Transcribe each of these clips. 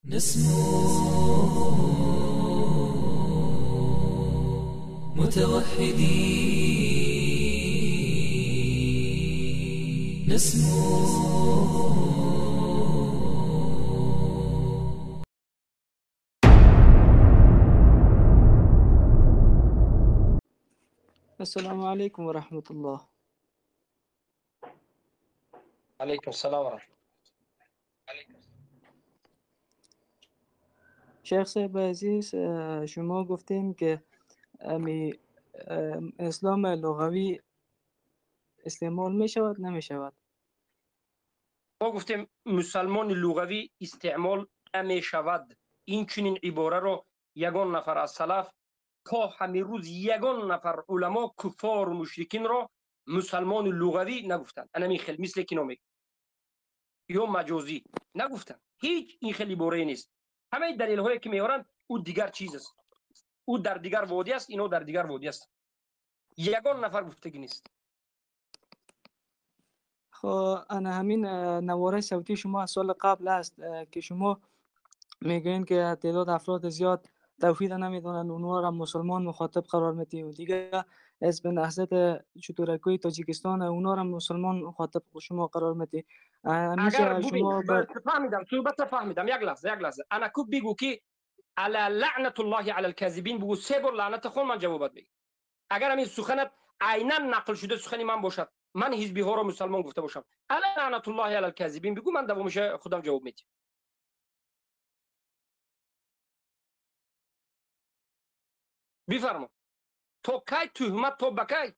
نسمو متوحدين، نسمو السلام عليكم ورحمة الله. علیکم السلام ورحمت شیخ صاحب عزیز، شما گفتیم که اسلام لغوی استعمال می شود نمی شود؟ ما گفتیم مسلمان لغوی استعمال نمی شود. این چنین عباره رو یگان نفر از سلف تا همین روز یگان نفر علما کفار و مشرکین رو مسلمان لغوی نگفتن. انا می خیلی مثل کنومی یا مجازی نگفتن. هیچ این خیلی عباره نیست. همه دلیل هایی که میارن او دیگر چیز است. او در دیگر وادی است، اینو در دیگر وادی است. یگان نفر گفتگی نیست. خب انا همین نواره صوتی شما از سال قبل است که شما میگین که تعداد افراد زیاد توحید نمیدونن، اونها را مسلمان مخاطب قرار میدین و دیگه حزب نهضت چطورکوی تاجیکستان اونها را مسلمان مخاطب شما قرار میدین. اگر همیشه ببین شما فهمیدم صحبت فهمیدم. یک لحظه انا کو بگو که علی لعنت الله علی الکاذبین بگو. 3 بار لعنت خود من جوابت میگم. اگر همین سخنت عینا نقل شده سخنی من باشد، من حزبی ها رو مسلمان گفته باشم، علی لعنت الله علی الکاذبین بگو، من دوامش خودم جواب میدم. بفرما. تو کی تهمت تو بکی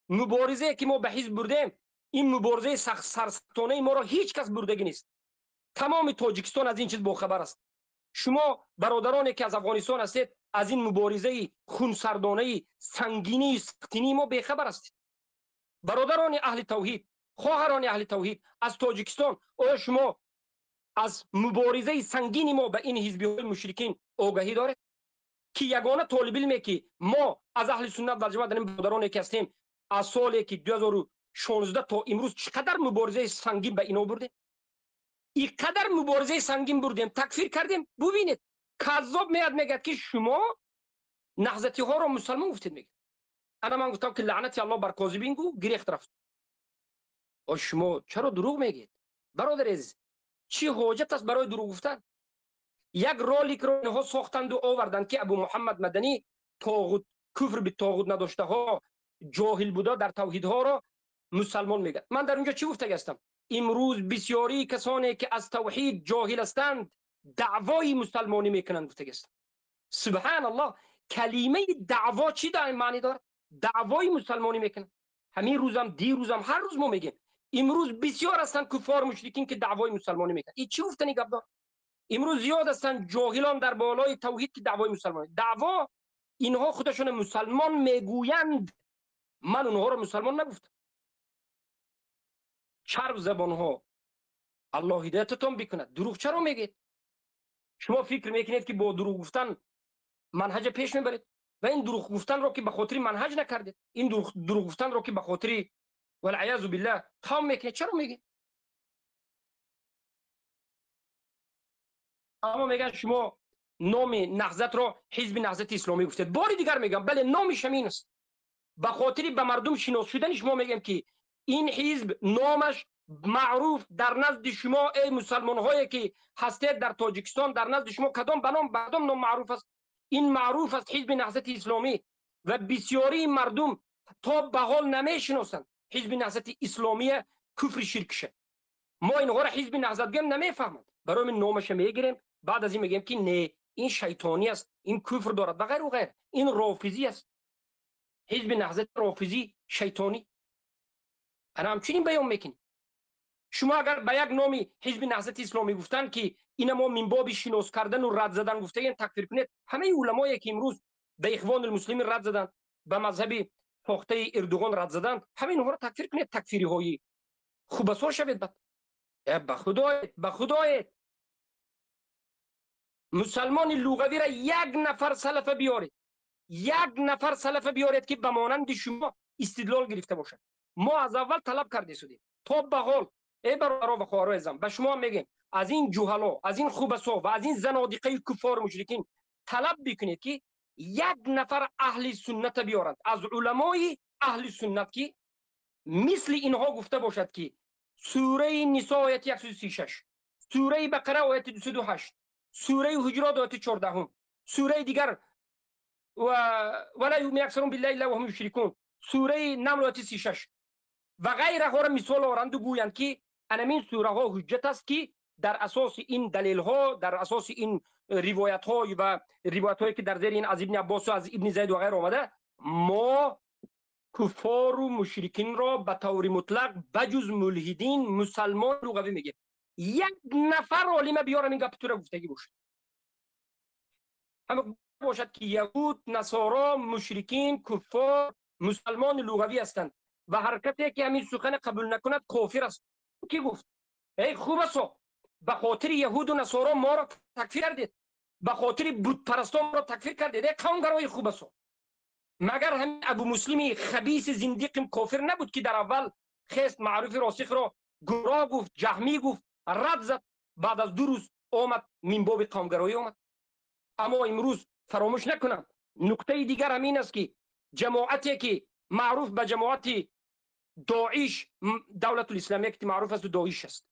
مبارزه که ما به حزب بردیم، این مبارزه سخت سرسختانه ما را هیچ کس بردگی نیست. تمام تاجیکستان از این چیز باخبر است. شما برادرانی که از افغانستان هستید از این مبارزه خونسردانه سنگینی سختینی ما بیخبر هستید. برادران اهل توحید، خواهران اهل توحید از تاجیکستان، آیا شما از مبارزه سنگینی ما به این حزبی های مشرکین آگاهی دارید؟ که یگانه طالب علمی که ما از اهل سنت و جماعت داریم، برادرانی که هستیم از سالی که 2016 تا امروز چقدر مبارزه سنگین به اینا بردیم، اینقدر مبارزه سنگین بردیم، تکفیر کردیم. ببینید کذاب میاد میگه که شما نهضتی ها رو مسلمان گفتید. میگه انا من گفتم که لعنت الله بر کاذبین گو گریخت رفت. و شما چرا دروغ میگید برادر عزیز؟ چی حاجت است برای دروغ گفتن؟ یک رالیک رو اینها ساختند و آوردن که ابو محمد مدنی طاغوت، کفر به طاغوت نداشته ها، جاهل بوده در توحید ها را مسلمان میگه. من در اونجا چی گفته هستم؟ امروز بسیاری کسانی که از توحید جاهل هستند دعوای مسلمانی میکنند گفته هستم. سبحان الله، کلمه دعوا چی معنی داره؟ دعوای مسلمانی میکنند. همین روزم دیروزم هر روز ما میگیم امروز بسیار هستند کفار مشرکین که دعوای مسلمانی میکنند. این چی گفتنی گپ داره؟ امروز زیاد هستند جاهلان در بالای توحید که دعوای مسلمانی. دعوا اینها خودشون مسلمان میگویند، من اونها رو مسلمان نگفتم. چرب زبان ها، الله هدایتتون بکند. دروغ چرا میگید؟ شما فکر میکنید که با دروغ گفتن منهج پیش میبرید و این دروغ گفتن رو که به خاطر منهج نکردید، این دروغ گفتن رو که به خاطر والعیاذ بالله تام میکنید. چرا میگید؟ اما میگن شما نام نهضت رو حزب نهضت اسلامی گفتید. باری دیگر میگم بله نامش همین است. به خاطر به مردم شناس شدن شما میگم که این حزب نامش معروف در نزد شما ای مسلمان هایی که هستید در تاجیکستان، در نزد شما کدام نام معروف است؟ این معروف است حزب نهضت اسلامی و بسیاری مردم تا به حال نمیشناسند حزب نهضت اسلامی کفر شرکشه. ما اینها را حزب نهضت گیم نمیفهمند، برای من نامش میگیریم، بعد از این میگیم که نه این شیطانی است، این کفر دارد و غیر و غیر. این رافضی است، حزب نهضت رافضی شیطانی. انا همچنین بیان میکنیم. شما اگر به یک نامی حزب نهضت اسلامی گفتن که اینا ما من باب شناس کردن و رد زدن گفته این تکفیر کنید، همه علمایی که امروز به اخوان المسلمین رد زدن، به مذهب فاخته اردوغان رد زدن، همه اینها رو تکفیر کنید. تکفیری های خوب اسا شوید. به خدای مسلمان لغوی را یک نفر سلفه بیارید، یک نفر سلفه بیارید که به مانند شما استدلال گرفته باشد. ما از اول طلب کرده شدیم تا به حال ای برادران و خواهرای عزیزم به شما میگیم از این جهلا، از این خوبسا و از این زنادقه کفار مشرکین طلب بکنید که یک نفر اهل سنت بیارند از علمای اهل سنت که مثل اینها گفته باشد که سوره نساء آیت 136، سوره بقره آیت 208، سوره حجرات آیت 14، سوره دیگر ولا یؤمن اکثرهم بالله الا وهم یشرکون، سوره نمل آیت 36 و غیرها را مثال آورند و گویند که همین سوره ها حجت است که در اساس این دلیل ها، در اساس این روایت های و روایت هایی که در زیر این از ابن عباس و از ابن زید و غیر آمده، ما کفار و مشرکین را به طور مطلق بجز ملحدین مسلمان لغوی میگه. یک نفر عالم بیارم این گپ تو را گفتگی باشه، اما باشد که یهود، نصارا، مشرکین، کفار، مسلمان لغوی هستند و حرکتی که همین سخن قبول نکند کافر است. کی گفت؟ ای خوب است به خاطر یهود و نصارا ما را تکفیر کردید، به خاطر بت پرستان ما را تکفیر کردید. ای قومگرای خوب است، مگر همین ابو مسلمی خبیث زندیق کافر نبود که در اول خست معروف راسخ را گمراه گفت، جهمی گفت، رد زد، بعد از 2 روز آمد من باب قومگرایی آمد. اما امروز فراموش نکنم نکته دیگر همین است که جماعتی که معروف به جماعت داعش، دولت الاسلامیه که معروف است داعش است،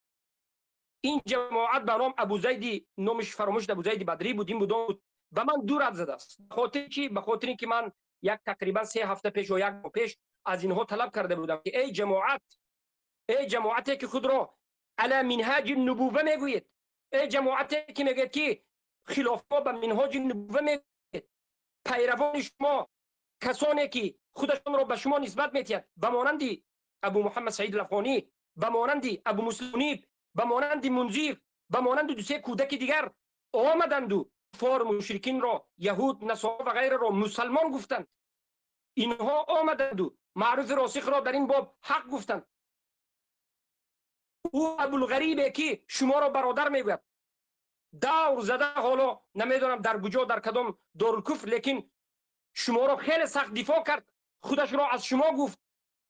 این جماعت به نام ابو زید، نامش فراموش، ابو زید بدری بود، این بود به من دور رد زده است. خاطر چی؟ به خاطر اینکه من یک تقریبا 3 هفته پیش و 1 ماه پیش از اینها طلب کرده بودم که ای جماعت، ای جماعتی که خود را علی منهاج النبوه میگویید، ای جماعتی که میگید که خلافا به منهاج النبوه میگویید، پیروان شما کسانی که خودشون را به شما نسبت میدهند به مانند ابو محمد سعید الافغانی، به مانند ابو مسلم، به مانند منذر، به مانند 2-3 کودک دیگر آمدند و کفار مشرکین را، یهود، نصارا و غیره را مسلمان گفتند. اینها آمدند و معروف راسخ را در این باب حق گفتند. او ابوالغریبه که شما را برادر میگوید، دور زده، حالا نمیدونم در کجا، در کدام دارالکفر، لیکن شما را خیلی سخت دفاع کرد، خودش را از شما گفت،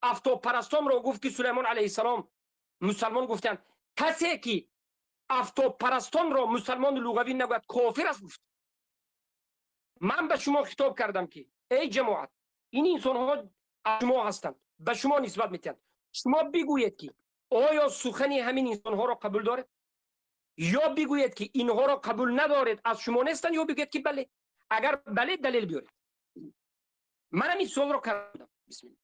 آفتاب پرستان را گفت که سلیمان علیه السلام مسلمان گفتند. کسی که آفتاب پرستان را مسلمان لغوی نگوید کافر است گفت. من به شما خطاب کردم که ای جماعت، این انسان ها از شما هستند، به شما نسبت میتند، شما بگویید که آیا سخنی همین انسان ها را قبول دارید، یا بگویید که اینها را قبول ندارید، از شما نیستند، یا بگویید که بله. اگر بله دلیل بیارید. من این سوال را کردم. بسم الله.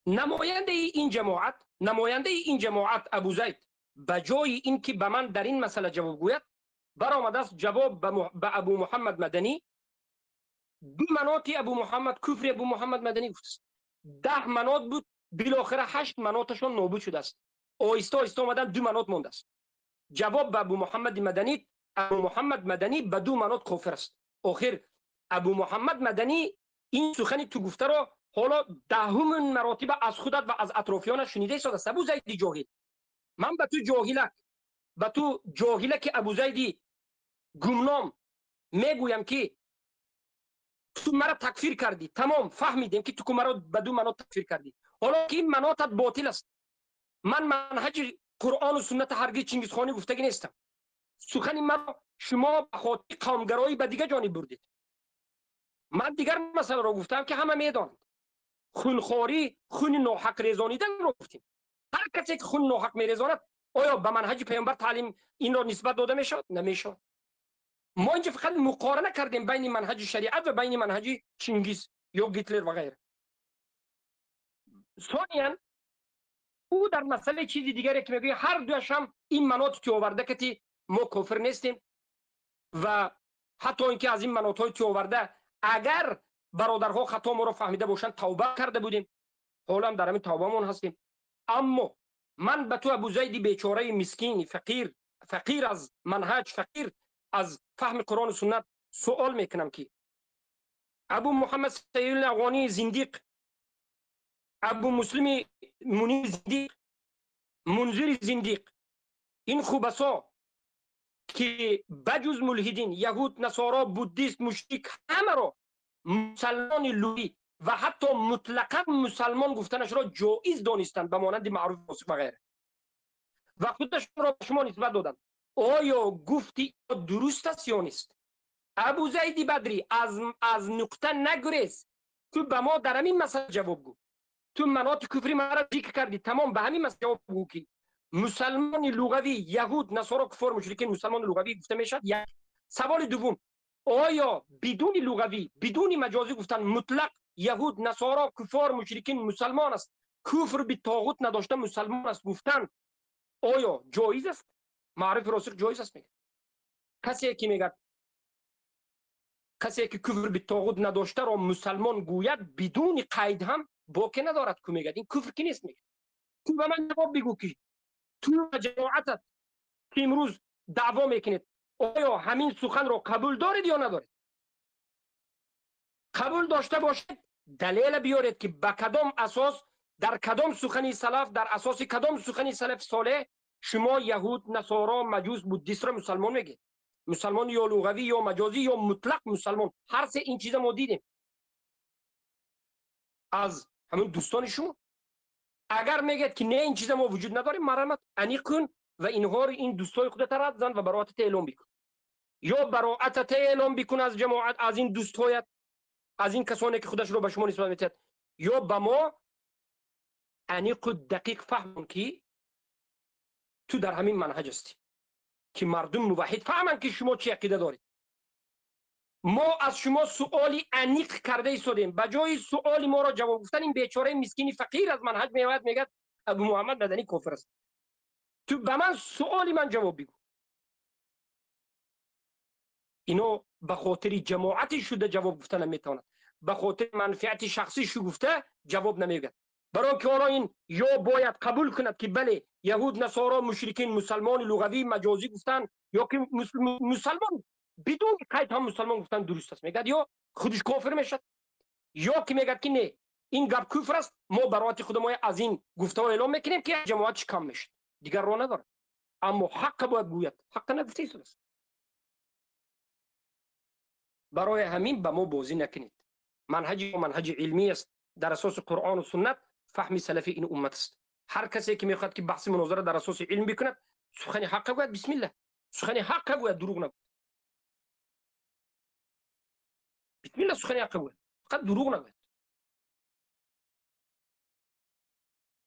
نماینده این جماعت ابو زید بجای اینکه به من در این مسئله جواب گوید، برآمده است جواب به ابو محمد مدنی 2 مناط ابو محمد، کفر ابو محمد مدنی گفت است. 10 مناط بود، بالاخره 8 مناطشون نابود شده است. آیسته آیسته آمدن 2 مناط مونده است. جواب به ابو محمد مدنی، ابو محمد مدنی به 2 مناط کافر است. آخر ابو محمد مدنی این سخنی تو گفته را حالا 10 مراتب از خودت و از اطرافیانش شنیده است. ابو زید جاهل، من به تو جاهلک ابو زید گمنام میگویم که تو مرا تکفیر کردی، تمام فهمیدیم که تو مرا به 2 مناط تکفیر کردی، حالا که این مناطت باطل است. من منهج قرآن و سنت هرگز چنگیزخانی گفتگی نیستم. سخن مرا شما به خاطر قومگرایی به دیگه جانب بردید. من دیگر مسئله را گفتم که همه میدانند، خونخواری، خون ناحق ریزانیدن را گفتیم. هر کسی که خون ناحق میریزاند آیا به منهج پیامبر تعلیم این را نسبت داده میشد؟ نمیشد. ما اینجا فقط مقارنه کردیم بین منهج شریعت و بین منهج چنگیز یا گیتلر و غیره. ثانیاً او در مسئله چیزی دیگری که میگه هر دوش هم این مناط تو آورده که ما کافر نیستیم و حتی اینکه از این مناط های تو آورده اگر برادرها خطا ما را فهمیده باشند توبه کرده بودیم، حالا هم در همین توبهمون هستیم. اما من به تو ابو زید بیچاره مسکین فقیر از منهج، فقیر از فهم قرآن و سنت سوال میکنم که ابو محمد سعید الافغانی زندیق، ابو مسلم منی زندیق، منذر زندیق، این خوبسا که بجز ملحدین، یهود، نصارا، بودیست، مشرک، همه را مسلمان لغوی و حتی مطلقا مسلمان گفتنش را جایز دانستند به مانند معروف و غیره. و خودشون را به شما نسبت دادن. آیا گفتی درست است یا نیست؟ ابو زید بدری از نقطه نگریز، تو به ما در همین مسئله جواب گو. تو مناطق کفری ما را ذکر کردی، تمام به همین مسئله جواب گو که مسلمان لغوی، یهود، نصارا، کفار، مشرکین مسلمان لغوی گفته میشد. یک سوال دوم، آیا بدون لغوی، بدون مجازی گفتن مطلق یهود، نصارا، کفار، مشرکین مسلمان است، کفر به طاغوت نداشته مسلمان است گفتن آیا جایز است؟ معرف راسخ جایز است میگه. کسی که میگه کسی که کفر به طاغوت نداشته را مسلمان گوید بدون قید هم باقی ندارد که میگه این کفر کی نیست میگه. تو به من جواب بگو که تو جماعتت که امروز دعوا میکنید آیا همین سخن را قبول دارید یا ندارید؟ قبول داشته باشید دلیل بیارید که به کدام اساس، در کدام سخنی سلف، در اساس کدام سخنی سلف صالح شما یهود، نصارا، مجوس، بودیست را مسلمان میگید. مسلمان یا لغوی یا مجازی یا مطلق مسلمان، هر سه این چیزا ما دیدیم از همون دوستان شما. اگر میگید که نه این چیزا ما وجود نداره، مرامت انیق کن و اینها رو این دوستای خودت رد زن و براءت اعلام بکن، یا براءت اعلام بکن از جماعت، از این دوستایت، از این کسانی که خودش رو به شما نسبت میدهد، یا به ما انیق و دقیق فهمون که تو در همین منهج هستی که مردم موحد فهمن که شما چی عقیده دارید. ما از شما سوالی انیق کرده ایستادیم، به جای سوالی ما را جواب گفتن این بیچاره مسکین فقیر از منهج میاد میگه ابو محمد مدنی کافر است. تو به من سوالی من جواب بگو. اینو به خاطر جماعتی شده جواب گفتن نمیتواند، به خاطر منفعت شخصی شو گفته جواب نمیگه. برای که حالا این یا باید قبول کند که بله یهود، نصارا، مشرکین مسلمان لغوی مجازی گفتن، یا که مسلمان بدون قید هم مسلمان گفتن درست است میگه، یا خودش کافر میشد، یا که میگه که نه این گپ کفر است، ما برات خود ما از این گفته اعلام میکنیم که جماعت کم میشه دیگر راه نداره. اما حق باید گوید، حق نگفته است. برای همین به ما بازی نکنید. منهج علمی است در اساس قرآن و سنت، فهم سلفی این امت است. هر کسی که میخواد که بحث مناظره در اساس علم بکند، سخن حق گوید، بسم الله، سخن حق گوید، دروغ نگوید. بسم الله سخن حق گوید، فقط دروغ نگوید.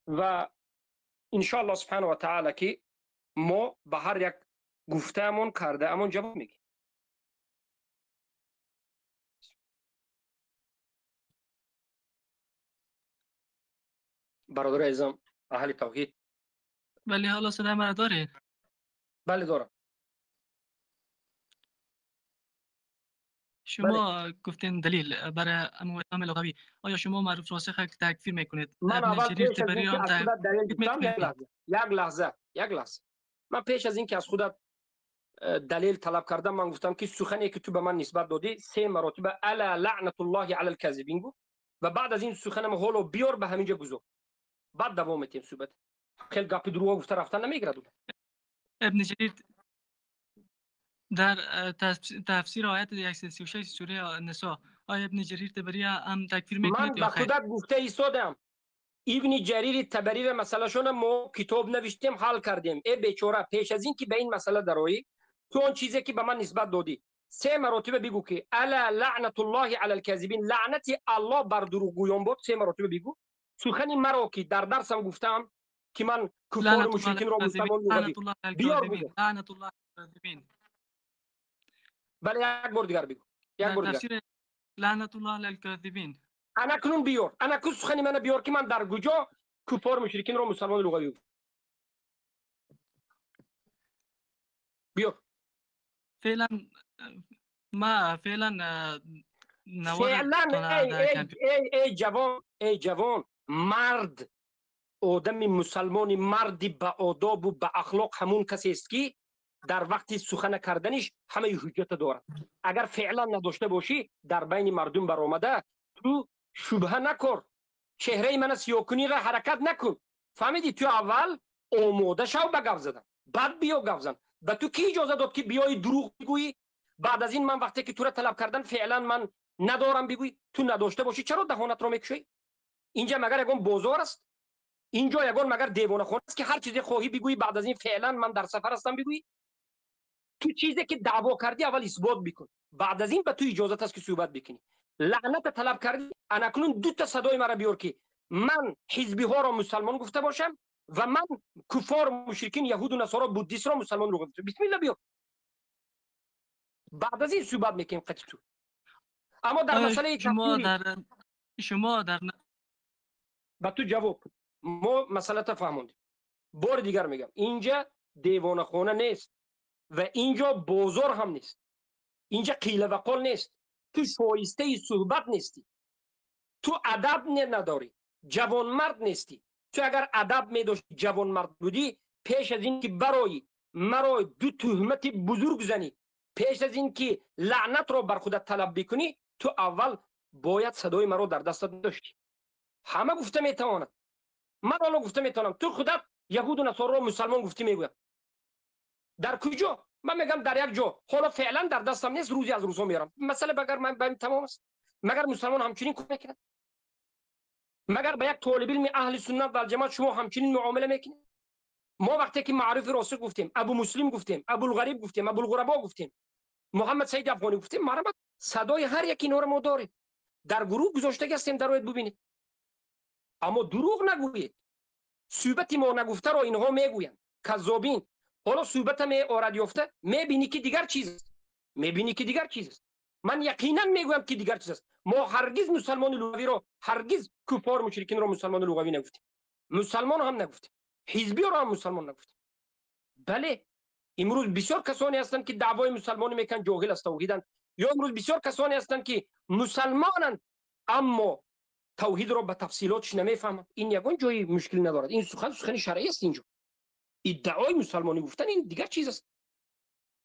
و ان شاء الله سبحانه و تعالی که ما به هر یک گفتهمون کرده امون جواب میگیم. برادر عزیزم اهل توحید، ولی حالا صدای من داره؟ بله دارم. شما گفتین دلیل برای اسلام لغوی، آیا شما معروف راسخ تکفیر میکنید؟ من ابن اول جریر پیش از طبری اینکه هم از خودت دلیل گفتم، یک لحظه من پیش از اینکه از خودت دلیل طلب کردم، من گفتم که سخنی که تو به من نسبت دادی 3 مراتبه الا لعنت الله علی الکاذبین بود، و بعد از این سخنم حالا بیار به همینجا گذار، بعد دوام میتیم صحبت. خیلی گپ دروغ گفته رفتن نمیگیره. ابن جریر در تفسیر آیت 136 سوره النساء، آیا ابن جریر طبری هم تکفیر من میکنید به یا خیر؟ خودت گفته ایستادم ابن جریر طبری مسئله شون ما کتاب نوشتیم حل کردیم. ای بیچاره پیش از این که به این مسئله درایی، تو اون چیزی که به من نسبت دادی 3 مراتبه بگو که الا لعنت الله علی الکاذبین، لعنت الله بر دروغگویان بود. 3 مراتبه بگو. سخنی مرا که در درسم گفتم که من کفار لعنت الله علی مشرکین را الکاذبین، مسلمان لعنت میگویم، الله علی بیار الکاذبین، بگو. لعنت الله علی الکاذبین. بله یک بار دیگر بگو، یک در بار دیگر. تفسیر لعنت الله علی الکاذبین. انا کنون بیار، انا کو سخنی من بیار که من در کجا کفار مشرکین را مسلمان لغوی بیار. فعلا ما فعلا نوار فعلا تونه ای جوان مرد، آدم مسلمان مردی با آداب و با اخلاق همون کسی است که در وقت سخن کردنش همه حجت دارد. اگر فعلا نداشته باشی در بین مردم برآمده تو شبهه نکن، چهره من سیاه کنی را حرکت نکن. فهمیدی؟ تو اول آماده شو به گپ زدن، بعد بیا گپ زن. به تو کی اجازه داد که بیای دروغ بگویی؟ بعد از این من وقتی که تو را طلب کردن فعلا من ندارم بگویی، تو نداشته باشی چرا دهانت را میکشی؟ اینجا مگر یگان بازار است؟ اینجا یگان مگر دیوانه خونه است که هر چیزی خواهی بگویی بعد از این فعلا من در سفر هستم بگویی؟ تو چیزی که دعوا کردی اول اثبات بکن، بعد از این به تو اجازه است که صحبت بکنی. لعنت طلب کردی، اناکنون دو تا صدای مرا بیار که من حزبی ها را مسلمان گفته باشم و من کفار مشرکین یهود و نصارا بودیست را مسلمان رو گفته. بسم الله بیار، بعد از این صحبت میکنیم قطع تو. اما در مسئله شما در با تو جواب ما مسئله تا فهموندیم. بار دیگر میگم اینجا دیوانه خانه نیست و اینجا بازار هم نیست، اینجا قیل و قال نیست. تو شایسته صحبت نیستی، تو ادب نداری، جوان مرد نیستی. تو اگر ادب میداشتی جوان مرد بودی، پیش از این که برای مرا دو تهمت بزرگ زنی، پیش از این که لعنت را بر خودت طلب بکنی، تو اول باید صدای مرا در دستت داشتی. همه گفته میتواند، من حالا گفته میتونم، تو خودت یهود و نصارا را مسلمان گفتی میگویم. در کجا؟ من میگم در یک جا. حالا فعلا در دستم نیست، روزی از روزها میارم. مسئله بگر من بهم تمام است. مگر مسلمان همچنین کار میکنه؟ مگر به یک طالب علم اهل سنت و الجماعت شما همچنین معامله میکنید؟ ما وقتی که معرف راسخ گفتیم، ابو مسلم گفتیم، ابو الغریب گفتیم، ابو الغربا گفتیم، محمد سید افغانی گفتیم، مرمت صدای هر یک اینا رو ما داریم، در گروه گذاشته هستیم، در روید ببینید. اما دروغ نگویید. صحبت ما نگفته را اینها میگویند، کذابین. حالا صحبت می آرد یافته میبینی که دیگر چیز است، میبینی که دیگر چیز است. من یقینا میگویم که دیگر چیز است. ما هرگز مسلمان لغوی را، هرگز کفار مشرکین را مسلمان لغوی نگفتیم، مسلمان هم نگفتیم، حزبی را هم مسلمان نگفتیم. بله امروز بسیار کسانی هستند که دعوای مسلمان میکنن، جاهل است، توحیدند. یا امروز بسیار کسانی هستند که مسلمانند اما توحید را به تفصیلاتش نمیفهمند. این یگان جایی مشکل ندارد. این سخن شرعی است. اینجا ادعای مسلمانی گفتن این دیگر چیز است،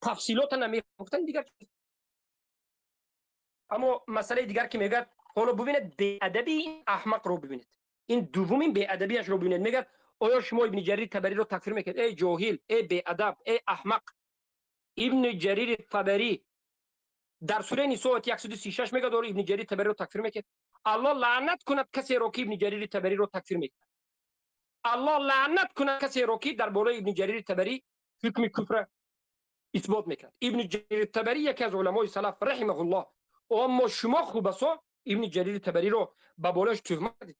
تفصیلات نمیگفتن دیگر چیز. اما مسئله دیگر که میگه، حالا ببینید بی‌ادبی این احمق رو ببینید، این دومین بی‌ادبیش رو ببینید. میگه آیا شما ابن جریر طبری رو تکفیر میکنید؟ ای جاهل، ای بی‌ادب، ای احمق. ابن جریر طبری در سوره نساء 136 میگه داره ابن جریر طبری رو تکفیر میکنه. الله لعنت کند کسی رو که ابن جریر طبری رو تکفیر میکنه. الله لعنت کند کسی رو که در بالای ابن جریر طبری حکم کفر اثبات میکرد. ابن جریر طبری یکی از علمای سلف رحمه الله. اما شما خوب است ابن جریر طبری رو به بالاش تهمت کردید.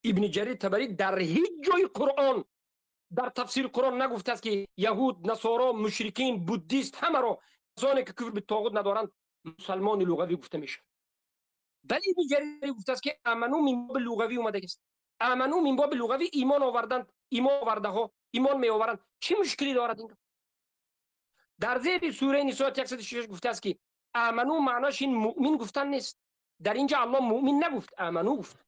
ابن جریر طبری در هیچ جای قرآن در تفسیر قرآن نگفته است که یهود، نصارا، مشرکین، بودیست همه را کسانی که کفر به طاغوت ندارند مسلمان لغوی گفته میشه. ولی ابن جریر گفته است که امنو من باب لغوی اومده است. امنو من باب لغوی ایمان آوردند، ایمان آورده ها ایمان می آورند. چه مشکلی دارد این؟ در زیر سوره نساء 166 گفته است که امنو معناش این مؤمن گفتن نیست. در اینجا الله مؤمن نگفت، امنو گفت.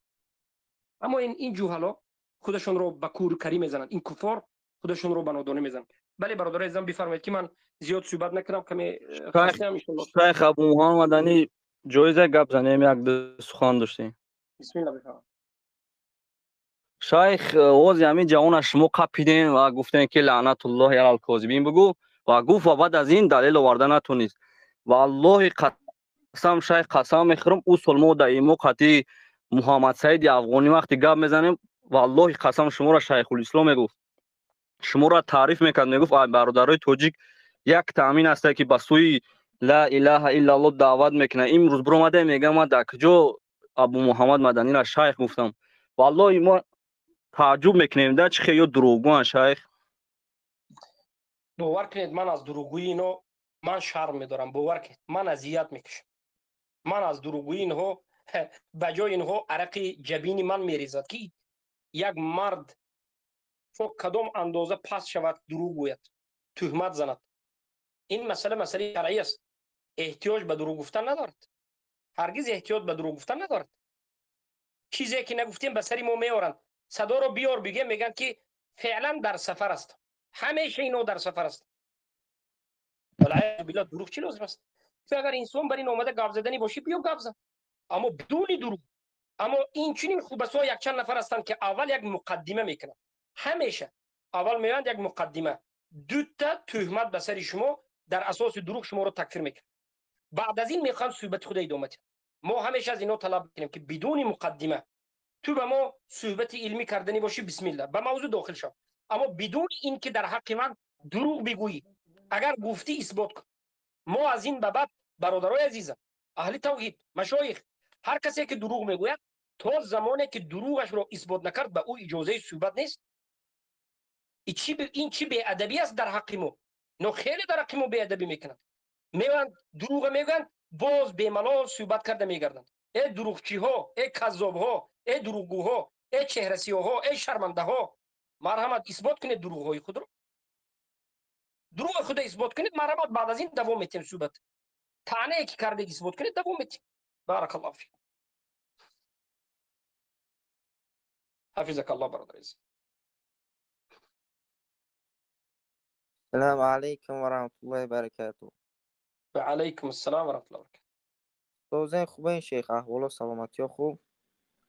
اما این جوهلا خودشون رو به کور کری میزنند، این کفار خودشون رو به نادانه میزنند. بله برادر عزیزم بفرمایید که من زیاد صحبت نکردم، کمی خسته ام. ان شاء الله شیخ ابو محمد مدنی جایزه گپ زنیم، یک دو سخن داشتیم. بسم الله بفرمایید. شیخ واز همین جوان شما قپیدین و گفتین که لعنت الله علی الکاذبین بگو و گفت و بعد از این دلیل آورده نتونید. والله قسم شیخ قسم میخورم او سلمو دایمو قطعی محمد سید افغانی وقتی گپ میزنیم والله قسم شما را شیخ الاسلام میگفت، شما را تعریف میکرد، میگفت برادرای توجیک یک تامین است که به سوی لا اله الا الله دعوت میکنه. امروز برآمده میگم من در کجا ابو محمد مدنی را شیخ گفتم. والله ما تعجب میکنیم در چه خیلی دروغگوان شیخ. باور کنید من از دروغگویی اینو من شرم میدارم. باور کنید من اذیت میکشم. من از دروغگویی اینها بجای اینها عرق جبین من میریزد که یک مرد تو کدام اندازه پس شود دروغ گوید، تهمت زند. این مسئله شرعی است، احتیاج به دروغ گفتن ندارد، هرگز احتیاج به دروغ گفتن ندارد. چیزی که نگفتیم به سری ما میارند، صدا رو بیار بگه میگن که فعلا در سفر است، همیشه اینو در سفر است. والعیاذ بالله دروغ چی لازم است؟ تو اگر انسان بر این اومده گاف زدنی باشی بیا گاف زن، اما بدون دروغ. اما این چنین خوب است یک چند نفر هستند که اول یک مقدمه میکنن، همیشه اول میاد یک مقدمه، دو تا تهمت به سر شما در اساس دروغ شما رو تکفیر میکنن. بعد از این میخوان صحبت خود ادامه. ما همیشه از اینا طلب میکنیم که بدون مقدمه تو به ما صحبت علمی کردنی باشی بسم الله به موضوع داخل شو، اما بدون اینکه در حق من دروغ بگویی. اگر گفتی اثبات کن. ما از این به بعد برادرای عزیزم، اهل توحید، مشایخ، هر کسی که دروغ میگوید تا زمانی که دروغش را اثبات نکرد به او اجازه صحبت نیست. این چی به ادبی است در حق ما؟ نه خیلی در حق ما به ادبی میکنند. میگن دروغ میگن باز به ملال صحبت کرده میگردند. ای دروغچی ها، ای کذاب ها، ای دروغگوها، ای چهره سیاها، ای شرمنده ها، مرحمت اثبات کنید دروغ های خود را. دروغ خود اثبات کنید، مرحمت بعد از این دوام میتیم صحبت. طعنه ای که کرده اثبات کنید دوام میتیم. بارک الله فیک. حفظك الله برادر عزیز. السلام عليكم ورحمة الله وبركاته. و علیکم السلام و رحمت الله و برکاته. توزين خوبين شيخ أحوال سلامتی خوب.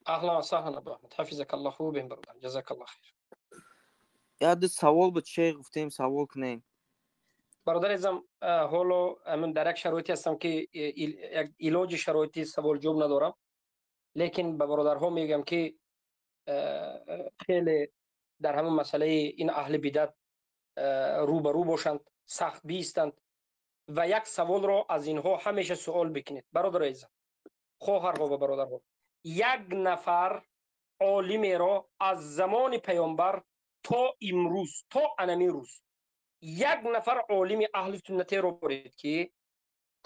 اهلا و سهلا ابو احمد. حفظك الله خوبین برادر. جزاك الله خیر. یاد سوال بود شیخ گفتیم سوال کنیم. برادر عزیزم حالا من در یک شرایطی هستم که یک علاج شرایطی سوال جواب ندارم، لیکن به برادرها میگم که خیلی در همون مسئله این اهل بدعت روبرو باشند، سخت بیستند و یک سوال را از اینها همیشه سوال بکنید. برادر عزیزم، خواهرها و برادرها، یک نفر عالمی را از زمان پیامبر تا امروز، تا انمی روز، یک نفر عالم اهل سنتی را برید که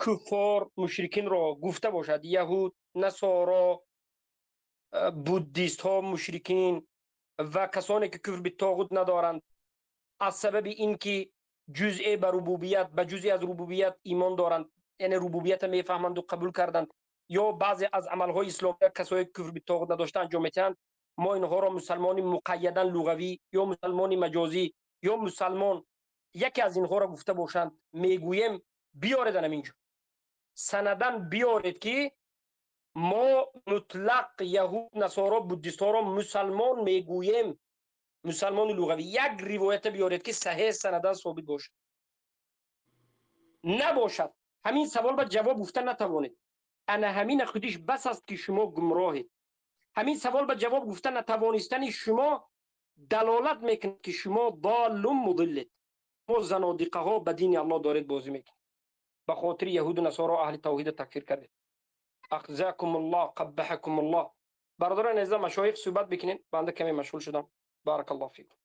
کفار مشرکین را گفته باشد یهود، نصارا، بودیست ها، مشرکین و کسانی که کفر به طاغوت ندارند از سبب اینکه جزئی به ربوبیت، به جزئی از ربوبیت ایمان دارند، یعنی ربوبیت میفهمند و قبول کردند، یا بعضی از عملهای اسلامی کسایی که کفر به طاغوت نداشتند انجام میدهند، ما اینها را مسلمان مقیدا لغوی یا مسلمان مجازی یا مسلمان یکی از اینها را گفته باشند، میگویم بیارید اینجا سندن بیارید که ما مطلق یهود، نصارا، بودیست ها را مسلمان میگوییم، مسلمان لغوی. یک روایت بیارید که صحیح سندن ثابت باشد. نباشد همین سوال به جواب گفتن نتوانید. انا همین خودش بس است که شما گمراهید. همین سوال به جواب گفتن نتوانستن شما دلالت میکنه که شما ضال مضلید. ما زنادقه ها به دین الله دارید بازی میکنید، به خاطر یهود و نصارا اهل توحید تکفیر کردید. اخزاکم الله، قبحکم الله. برادران عزیز، مشایخ صحبت بکنین، بنده کمی مشغول شدم. بارک الله فیکم.